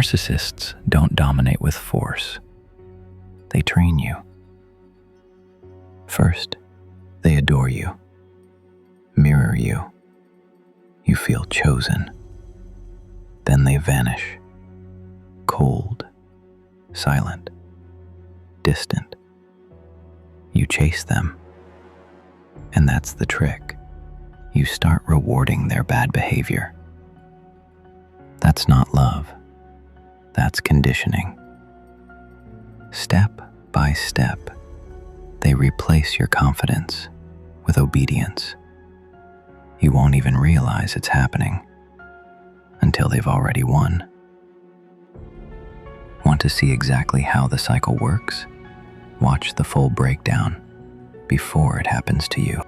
Narcissists don't dominate with force. They train you. First, they adore you, mirror you. You feel chosen. Then they vanish, cold, silent, distant. You chase them, and that's the trick. You start rewarding their bad behavior. That's not love. That's conditioning. Step by step, they replace your confidence with obedience. You won't even realize it's happening until they've already won. Want to see exactly how the cycle works? Watch the full breakdown before it happens to you.